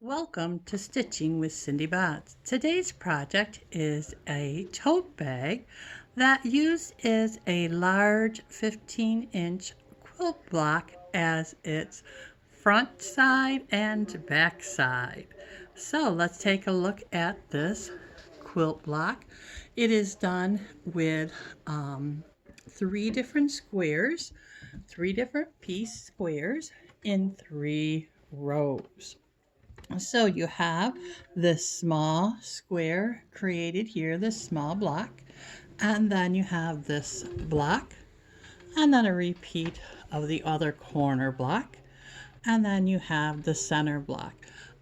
Welcome to Stitching with Cindy Botts. Today's project is a tote bag that uses a large 15-inch quilt block as its front side and back side. So let's take a look at this quilt block. It is done with three different squares, three different piece squares in 3 rows. So you have this small square created here, this small block, and then you have this block, and then a repeat of the other corner block, and then you have the center block.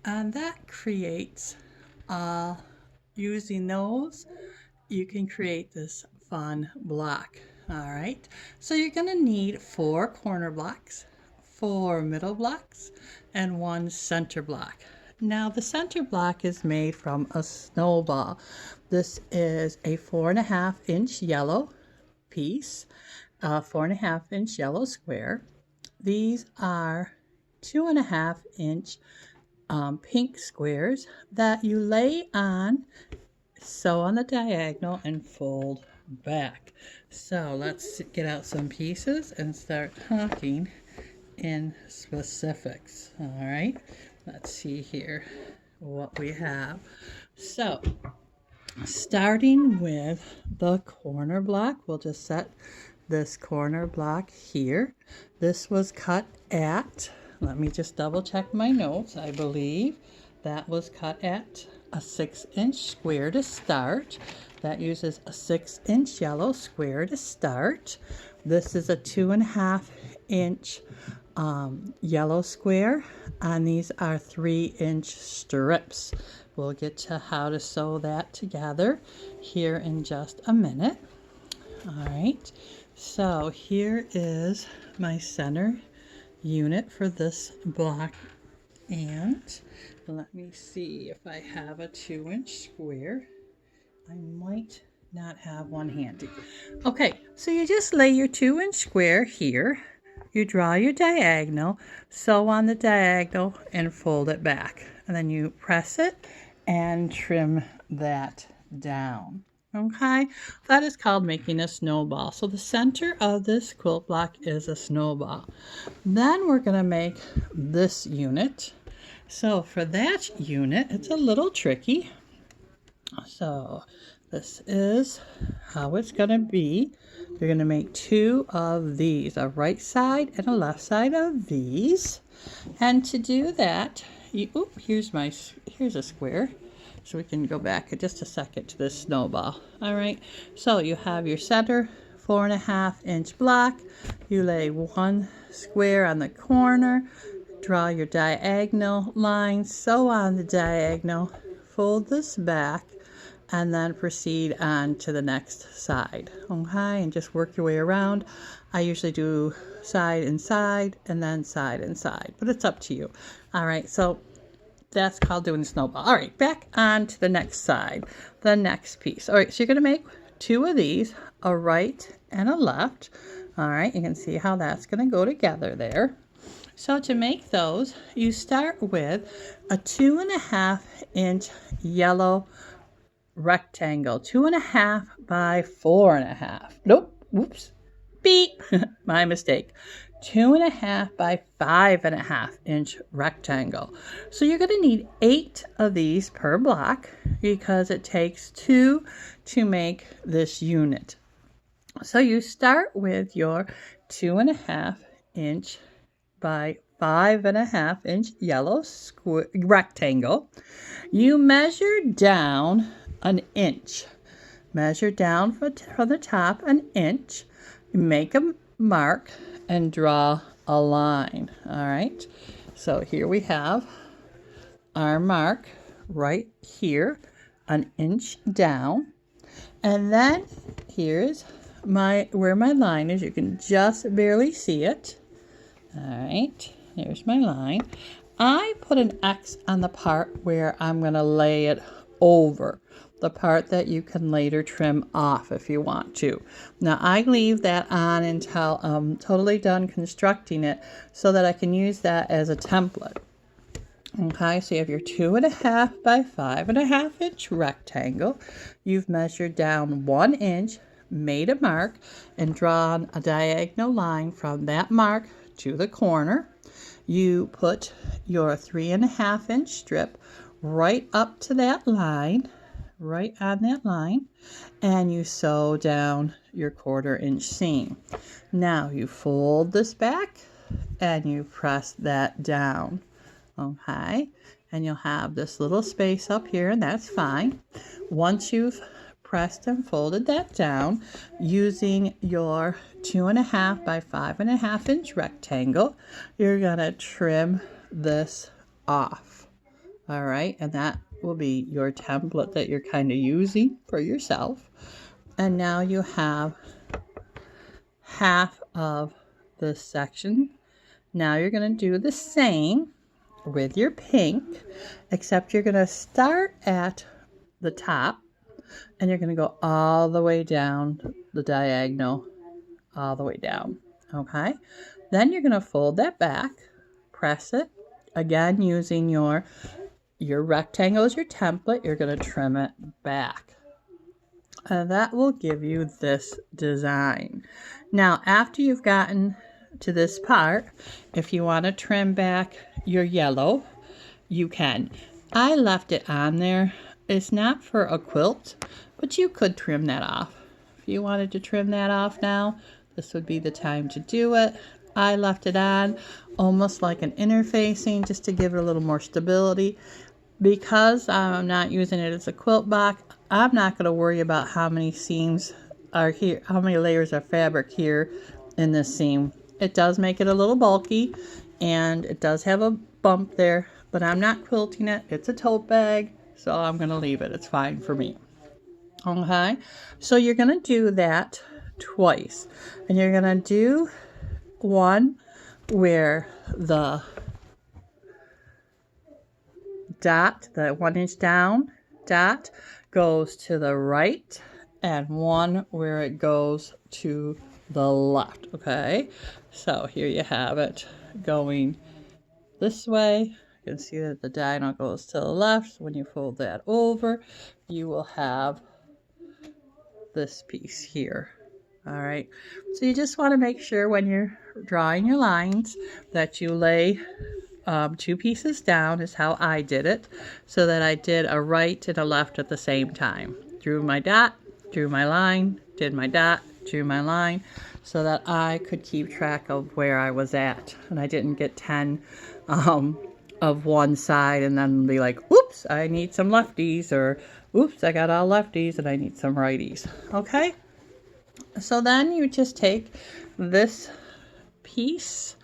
And that creates, using those, you can create this fun block. All right, so you're going to need 4 corner blocks, 4 middle blocks, and 1 center block. Now the center block is made from a snowball. This is a 4.5-inch yellow piece, a 4.5-inch yellow square. These are 2.5-inch pink squares that you lay on, sew on the diagonal, and fold back. So let's get out some pieces and start talking in specifics. All right, let's see here what we have. So starting with the corner block, we'll just set this corner block here. This was cut at, let me just double check my notes, I believe that was cut at a 6-inch square to start. That uses a 6-inch yellow square to start. This is a 2.5-inch yellow square, and these are 3-inch strips. We'll get to how to sew that together here in just a minute. All right, so here is my center unit for this block, and let me see if I have a 2-inch square. I might not have one handy. Okay, so you just lay your 2-inch square here. You draw your diagonal, sew on the diagonal, and fold it back. And then you press it and trim that down. Okay, that is called making a snowball. So the center of this quilt block is a snowball. Then we're going to make this unit. So for that unit, it's a little tricky. So this is how it's going to be. You're going to make 2 of these, a right side and a left side of these. And to do that, here's a square. So we can go back in just a second to this snowball. All right, so you have your center 4.5-inch block. You lay 1 square on the corner, draw your diagonal line, sew on the diagonal, fold this back, and then proceed on to the next side. Okay, and just work your way around. I usually do side and side and then side and side, but it's up to you. All right, so that's called doing a snowball. All right, back on to the next side, the next piece. All right, so you're going to make 2 of these, a right and a left. All right, you can see how that's going to go together there. So to make those, you start with a 2.5-inch yellow rectangle, 2.5 by 4.5. Nope, whoops, beep, my mistake. 2.5 by 5.5-inch rectangle. So you're going to need 8 of these per block because it takes 2 to make this unit. So you start with your 2.5-inch by 5.5-inch yellow rectangle. You measure down an inch. Measure down from the top an inch. Make a mark and draw a line. All right, so here we have our mark right here, an inch down, and then here's where my line is. You can just barely see it. All right, there's my line. I put an X on the part where I'm going to lay it over, the part that you can later trim off if you want to. Now I leave that on until I'm totally done constructing it so that I can use that as a template. Okay, so you have your 2.5 by 5.5 inch rectangle. You've measured down 1 inch, made a mark, and drawn a diagonal line from that mark to the corner. You put your 3.5 inch strip right up to that line, right on that line, and you sew down your 1/4 inch seam. Now you fold this back and you press that down. Okay, and you'll have this little space up here, and that's fine. Once you've pressed and folded that down, using your 2.5 by 5.5 inch rectangle, you're gonna trim this off. All right, and that will be your template that you're kind of using for yourself. And now you have half of this section. Now you're gonna do the same with your pink, except you're going to start at the top and you're going to go all the way down the diagonal, all the way down. Okay, then you're going to fold that back, press it again using your rectangle as your template. You're going to trim it back, and that will give you this design. Now after you've gotten to this part, if you want to trim back your yellow, you can. I left it on there. It's not for a quilt, but you could trim that off. If you wanted to trim that off now, this would be the time to do it. I left it on almost like an interfacing just to give it a little more stability. Because I'm not using it as a quilt block, I'm not going to worry about how many seams are here, how many layers of fabric here in this seam. It does make it a little bulky, and it does have a bump there, but I'm not quilting it. It's a tote bag, so I'm going to leave it. It's fine for me. Okay, so you're going to do that twice, and you're going to do one where the dot, the 1 inch down dot, goes to the right, and one where it goes to the left. Okay, so here you have it going this way. You can see that the diagonal goes to the left. So when you fold that over, you will have this piece here. All right, so you just want to make sure when you're drawing your lines that you lay 2 pieces down, is how I did it, so that I did a right and a left at the same time. Drew my dot, drew my line, did my dot, drew my line, so that I could keep track of where I was at, and I didn't get 10 of one side and then be like, oops, I need some lefties, or oops, I got all lefties and I need some righties. Okay, so then you just take this piece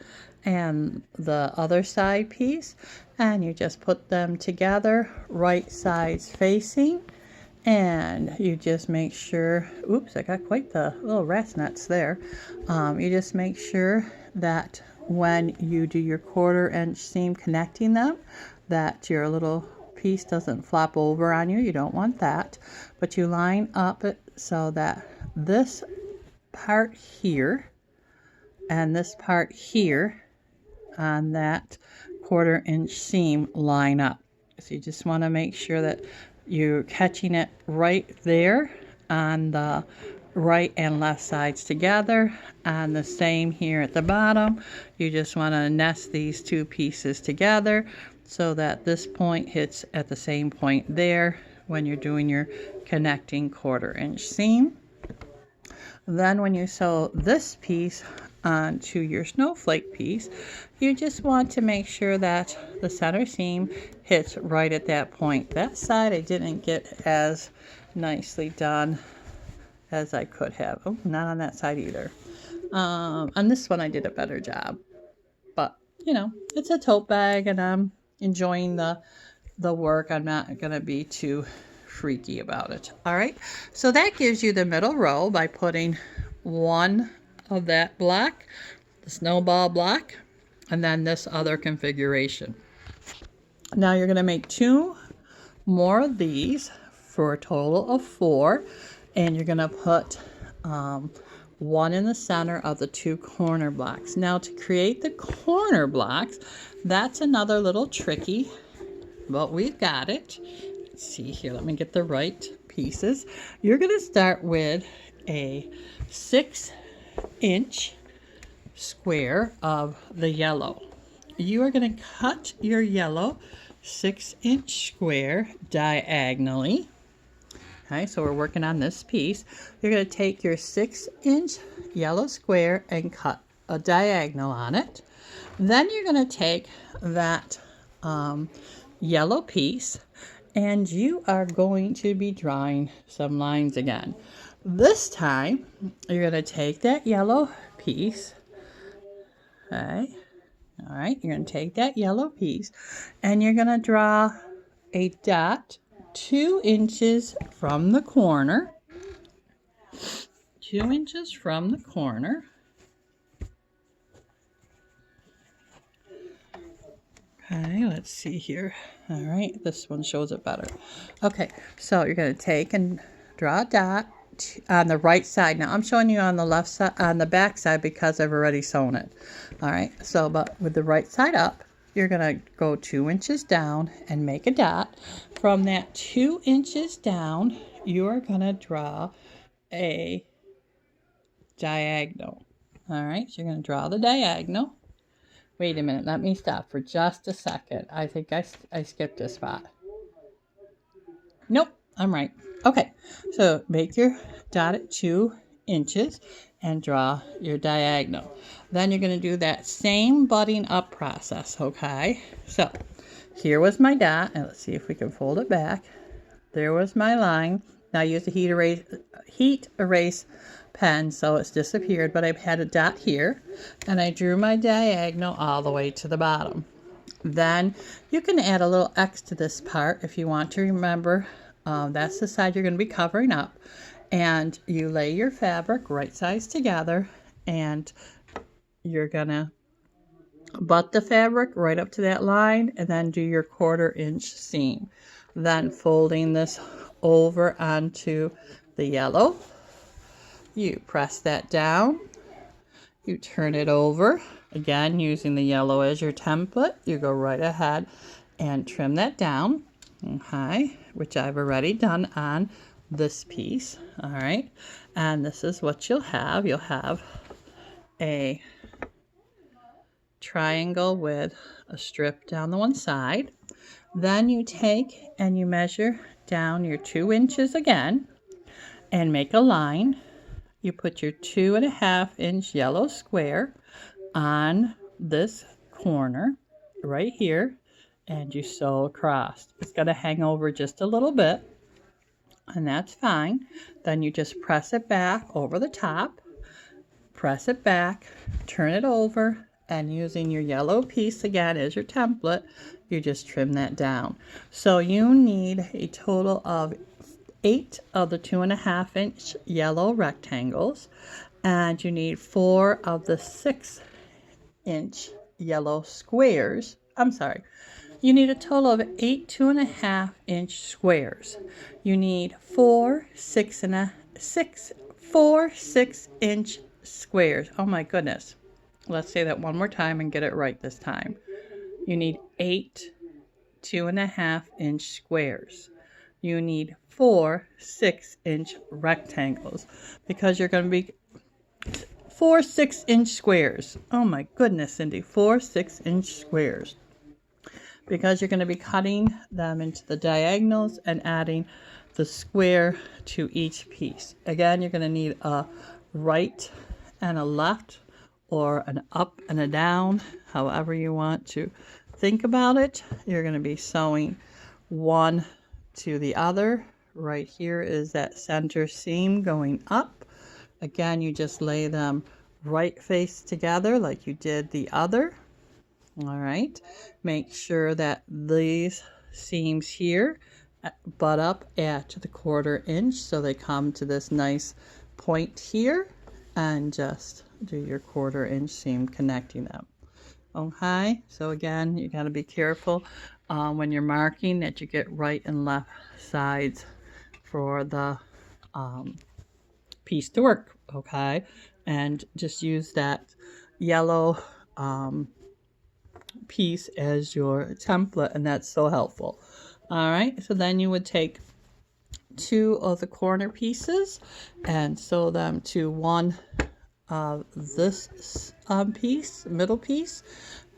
and the other side piece, and you just put them together, right sides facing, and you just make sure, oops, I got quite the little rat's nuts there. You just make sure that when you do your 1/4 inch seam connecting them, that your little piece doesn't flop over on you. You don't want that, but you line up it so that this part here and this part here on that 1/4 inch seam line up. So you just want to make sure that you're catching it right there on the right and left sides together, and the same here at the bottom. You just want to nest these 2 pieces together so that this point hits at the same point there when you're doing your connecting 1/4 inch seam. Then when you sew this piece onto your snowflake piece, you just want to make sure that the center seam hits right at that point. That side I didn't get as nicely done as I could have. Oh, not on that side either. On this one I did a better job, but you know, it's a tote bag and I'm enjoying the work. I'm not gonna be too freaky about it. All right, so that gives you the middle row by putting one of that block, the snowball block, and then this other configuration. Now you're going to make 2 more of these for a total of 4, and you're going to put one in the center of the 2 corner blocks. Now to create the corner blocks, that's another little tricky. but we've got it. Let's see here, let me get the right pieces. You're going to start with a 6-inch square of the yellow. You are going to cut your yellow 6-inch square diagonally. Okay, so we're working on this piece. You're going to take your 6-inch yellow square and cut a diagonal on it. Then you're going to take that yellow piece and you are going to be drawing some lines again. This time, you're going to take that yellow piece. Okay. All right, you're going to take that yellow piece and you're going to draw a dot 2 inches from the corner. 2 inches from the corner. Okay, let's see here. All right, this one shows it better. Okay, so you're going to take and draw a dot on the right side. Now I'm showing you on the left side, on the back side, because I've already sewn it. All right, so but with the right side up, you're going to go 2 inches down and make a dot. From that 2 inches down, you are going to draw a diagonal. All right, so you're going to draw the diagonal. Wait a minute, let me stop for just a second. I think I skipped a spot. Nope, I'm right. Okay, so make your dot at 2 inches and draw your diagonal. Then you're going to do that same butting up process, okay? So here was my dot, and let's see if we can fold it back. There was my line. Now I used a heat erase pen, so it's disappeared, but I had a dot here, and I drew my diagonal all the way to the bottom. Then you can add a little X to this part if you want to. Remember, that's the side you're going to be covering up, and you lay your fabric right sides together, and you're going to butt the fabric right up to that line, and then do your 1/4 inch seam. Then folding this over onto the yellow, you press that down, you turn it over, again using the yellow as your template. You go right ahead and trim that down, okay, which I've already done on this piece. All right, and this is what you'll have. You'll have a triangle with a strip down the one side. Then you take and you measure down your 2 inches again and make a line. You put your 2.5 inch yellow square on this corner right here, and you sew across. It's going to hang over just a little bit, and that's fine. Then you just press it back over the top, press it back, turn it over, and using your yellow piece again as your template, you just trim that down. So you need a total of 8 of the 2.5 inch yellow rectangles, and you need 4 of the 6 inch yellow squares. I'm sorry, you need a total of 8 2.5 inch squares. You need 4 6 inch squares. Oh my goodness, let's say that one more time and get it right this time. You need 8 2.5 inch squares. You need 4 6 inch rectangles, because you're going to be 4 6 inch squares. Oh my goodness, Cindy, 4 6 inch squares, because you're going to be cutting them into the diagonals and adding the square to each piece. Again, you're going to need a right and a left, or an up and a down, however you want to think about it. You're going to be sewing one to the other. Right here is that center seam going up. Again, you just lay them right face together like you did the other. All right, make sure that these seams here butt up at the 1/4 inch, so they come to this nice point here, and just do your 1/4 inch seam connecting them. Okay, so again, you got to be careful when you're marking that you get right and left sides for the piece to work. Okay, and just use that yellow piece as your template, and that's so helpful. All right, so then you would take two of the corner pieces and sew them to one of this middle piece,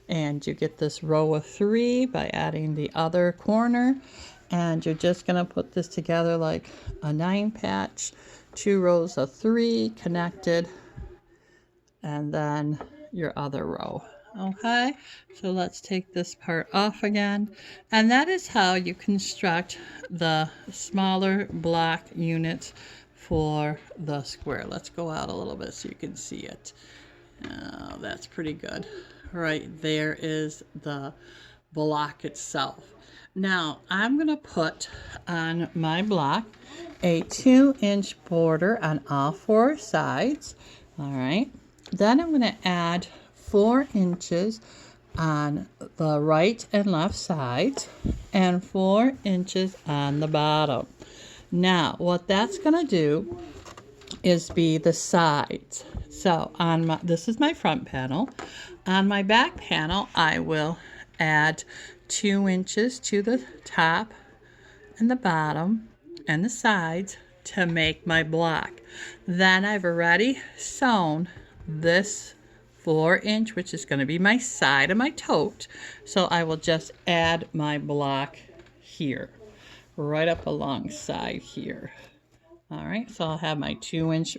and you get this row of 3 by adding the other corner, and you're just going to put this together like a 9 patch, 2 rows of 3 connected, and then your other row. Okay, so let's take this part off again, and that is how you construct the smaller block units for the square. Let's go out a little bit so you can see it. Oh, that's pretty good. Right there is the block itself. Now I'm going to put on my block a 2-inch border on all 4 sides. All right, then I'm going to add 4 inches on the right and left sides and 4 inches on the bottom. Now what that's going to do is be the sides. So on this is my front panel. On my back panel, I will add 2 inches to the top and the bottom and the sides to make my block. Then I've already sewn this 4-inch, which is going to be my side of my tote. So I will just add my block here, right up alongside here. All right, so I'll have my 2-inch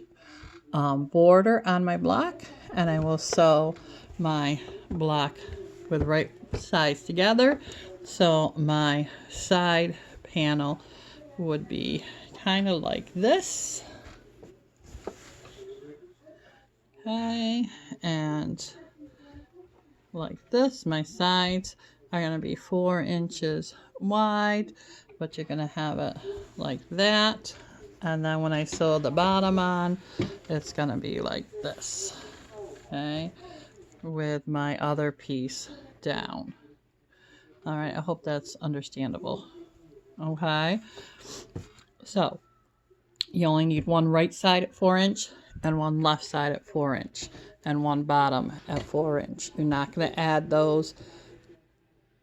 border on my block, and I will sew my block with right sides together. So my side panel would be kind of like this. Okay, and like this. My sides are going to be 4 inches wide, but you're going to have it like that. And then when I sew the bottom on, it's going to be like this. Okay, with my other piece down. All right, I hope that's understandable. Okay, so you only need one right side at 4-inch and one left side at 4-inch and one bottom at 4-inch. You're not going to add those.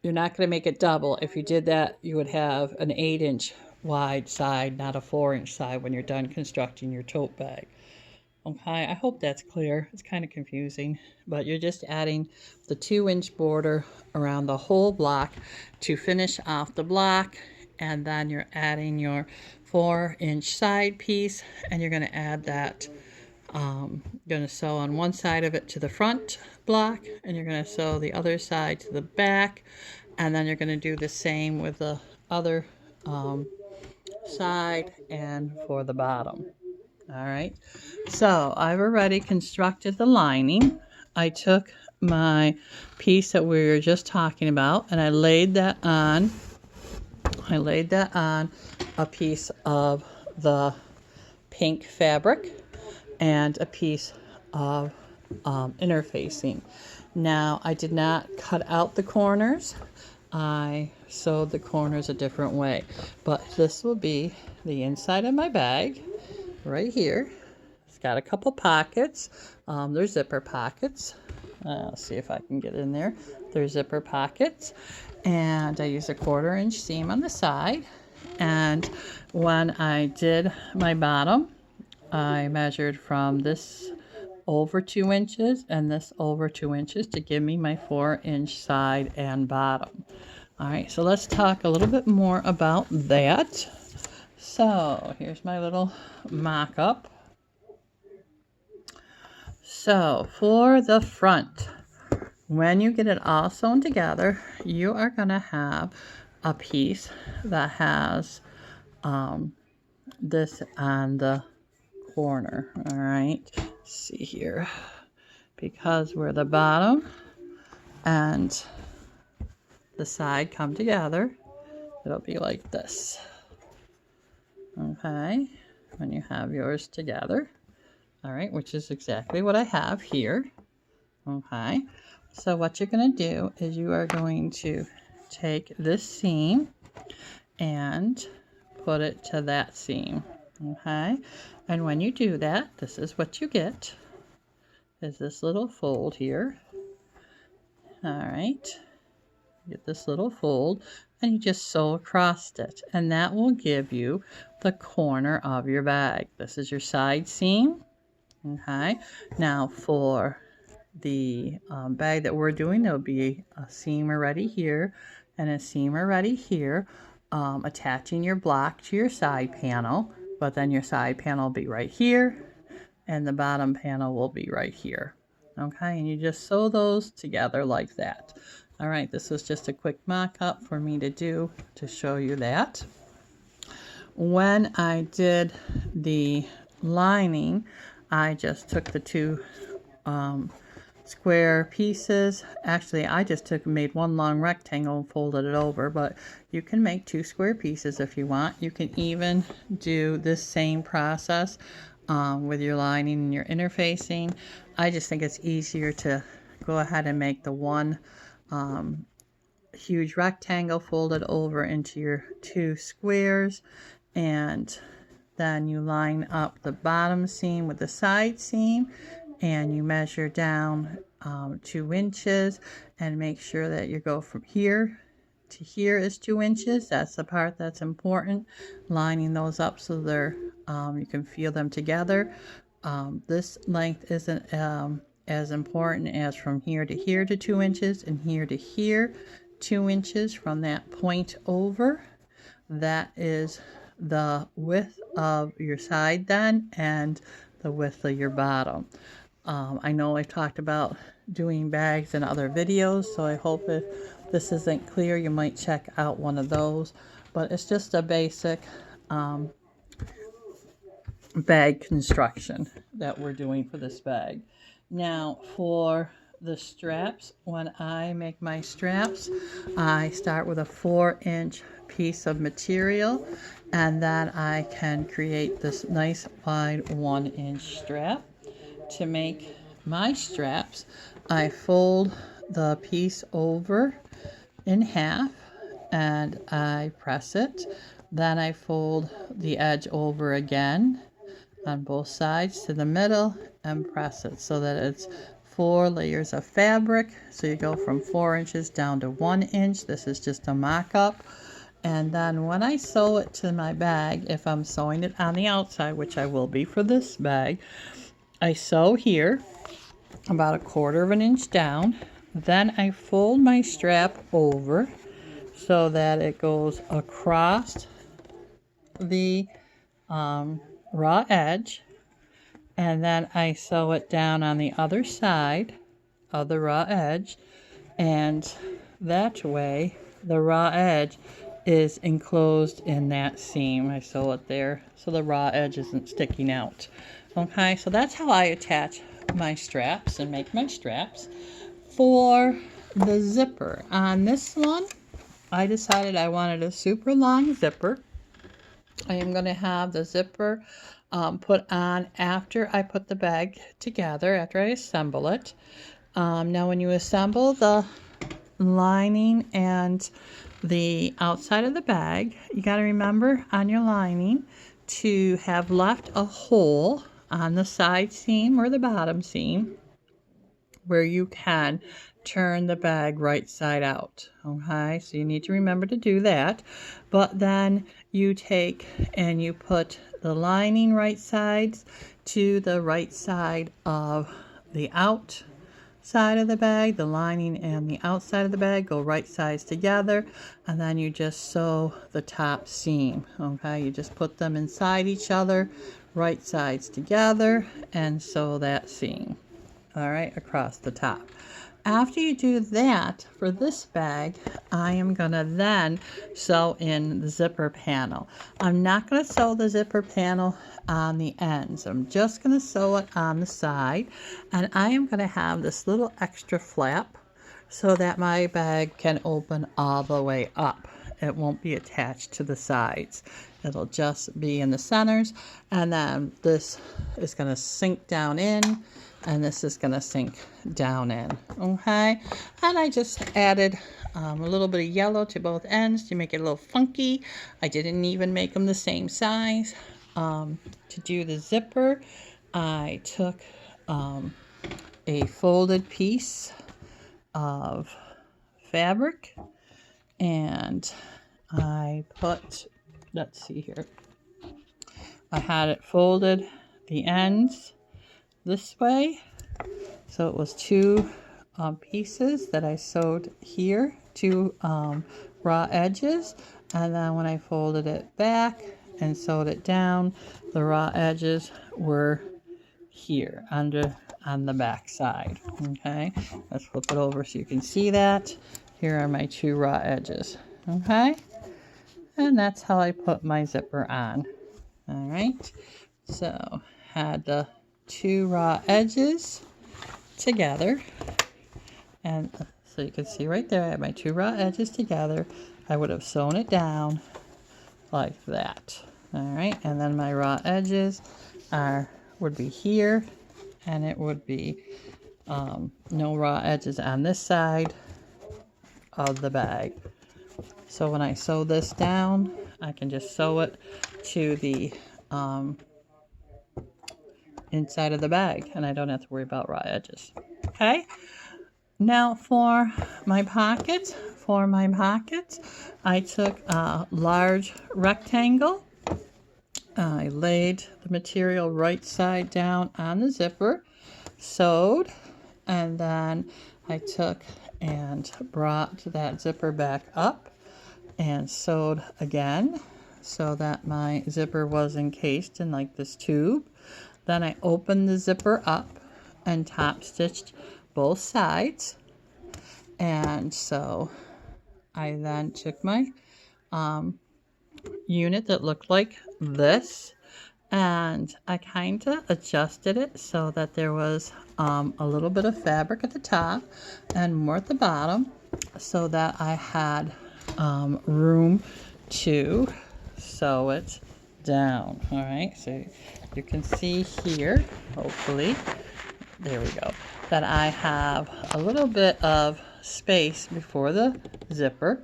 You're not going to make it double. If you did that, you would have an 8-inch wide side, not a 4-inch side when you're done constructing your tote bag. Okay, I hope that's clear. It's kind of confusing, but you're just adding the 2-inch border around the whole block to finish off the block, and then you're adding your 4-inch side piece, and you're going to add that. You're going to sew on one side of it to the front block, and you're going to sew the other side to the back, and then you're going to do the same with the other side and for the bottom. All right, so I've already constructed the lining. I took my piece that we were just talking about, and I laid that on a piece of the pink fabric and a piece of interfacing. Now I did not cut out the corners. I sewed the corners a different way, but this will be the inside of my bag right here. It's got a couple pockets. There's zipper pockets. I'll see if I can get in there. There's zipper pockets, and I use a 1/4-inch seam on the side. And when I did my bottom, I measured from this over 2 inches and this over 2 inches to give me my 4-inch side and bottom. All right, so let's talk a little bit more about that. So here's my little mock-up. So for the front, when you get it all sewn together, you are going to have a piece that has this on the corner. All right, let's see here, because where the bottom and the side come together, it'll be like this. Okay, when you have yours together. All right, which is exactly what I have here. Okay, so what you're going to do is you are going to take this seam and put it to that seam. Okay, and when you do that, this is what you get, is this little fold here. All right, get this little fold, and you just sew across it, and that will give you the corner of your bag. This is your side seam. Okay, now for the bag that we're doing, there'll be a seam already here and a seam already here, attaching your block to your side panel, but then your side panel will be right here and the bottom panel will be right here. Okay, and you just sew those together like that. All right, this was just a quick mock-up for me to do to show you that. When I did the lining, I just took the two square pieces. Actually, I just made one long rectangle and folded it over, but you can make two square pieces if you want. You can even do this same process with your lining and your interfacing. I just think it's easier to go ahead and make the one huge rectangle folded over into your two squares, and then you line up the bottom seam with the side seam, and you measure down 2 inches and make sure that you go from here to here is 2 inches. That's the part that's important, lining those up so they're you can feel them together. This length isn't as important as from here to 2 inches, and here to here 2 inches from that point over. That is the width of your side then, and the width of your bottom. I know I've talked about doing bags in other videos, so I hope if this isn't clear, you might check out one of those. But it's just a basic bag construction that we're doing for this bag. Now for the straps, when I make my straps, I start with a 4-inch piece of material, and then I can create this nice wide 1-inch strap. To make my straps, I fold the piece over in half and I press it. Then I fold the edge over again on both sides to the middle and press it so that it's 4 layers of fabric. So you go from 4 inches down to 1 inch. This is just a mock-up. And then when I sew it to my bag, if I'm sewing it on the outside, which I will be for this bag, I sew here about 1/4 inch down. Then I fold my strap over so that it goes across the raw edge, and then I sew it down on the other side of the raw edge, and that way the raw edge is enclosed in that seam. I sew it there so the raw edge isn't sticking out. Okay, so that's how I attach my straps and make my straps. For the zipper, on this one, I decided I wanted a super long zipper. I am going to have the zipper put on after I put the bag together, after I assemble it. Now when you assemble the lining and the outside of the bag, you got to remember on your lining to have left a hole on the side seam or the bottom seam where you can turn the bag right side out. Okay, so you need to remember to do that. But then you take and you put the lining right sides to the right side of the outside of the bag. The lining and the outside of the bag go right sides together, and then you just sew the top seam. Okay, you just put them inside each other, right sides together, and sew that seam, all right, across the top. After you do that, for this bag, I am going to then sew in the zipper panel. I'm not going to sew the zipper panel on the ends. I'm just going to sew it on the side, and I am going to have this little extra flap so that my bag can open all the way up. It won't be attached to the sides. It'll just be in the centers, and then this is going to sink down in, and this is going to sink down in. Okay, and I just added a little bit of yellow to both ends to make it a little funky. I didn't even make them the same size. To do the zipper, I took a folded piece of fabric, and I put, let's see here, I had it folded the ends this way, so it was two pieces that I sewed here, two raw edges, and then when I folded it back and sewed it down, the raw edges were here under on the back side. Okay, let's flip it over so you can see that. Here are my two raw edges. Okay, and that's how I put my zipper on. All right, so had the two raw edges together, and so you can see right there I have my two raw edges together. I would have sewn it down like that. All right, and then my raw edges would be here, and it would be no raw edges on this side of the bag. So when I sew this down, I can just sew it to the inside of the bag, and I don't have to worry about raw edges. Okay, now for my pockets, I took a large rectangle. I laid the material right side down on the zipper, sewed, and then I took and brought that zipper back up and sewed again so that my zipper was encased in like this tube. Then I opened the zipper up and top stitched both sides, and so I then took my unit that looked like this, and I kind of adjusted it so that there was a little bit of fabric at the top and more at the bottom, so that I had room to sew it down. All right, so you can see here, hopefully, there we go, that I have a little bit of space before the zipper.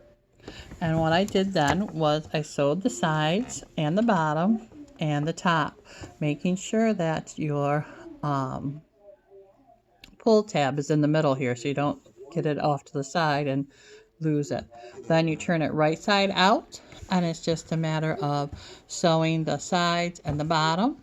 And what I did then was I sewed the sides and the bottom and the top, making sure that your pull tab is in the middle here so you don't get it off to the side and lose it. Then you turn it right side out, and it's just a matter of sewing the sides and the bottom.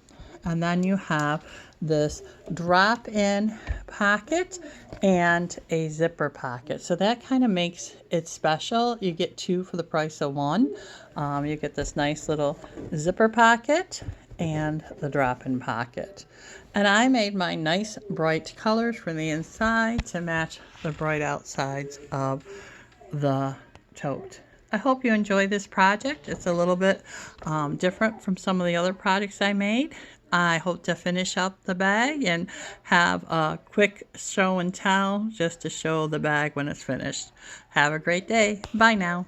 And then you have this drop-in pocket and a zipper pocket. So that kind of makes it special. You get two for the price of one. You get this nice little zipper pocket and the drop-in pocket. And I made my nice bright colors for the inside to match the bright outsides of the tote. I hope you enjoy this project. It's a little bit different from some of the other projects I made. I hope to finish up the bag and have a quick show and tell just to show the bag when it's finished. Have a great day. Bye now.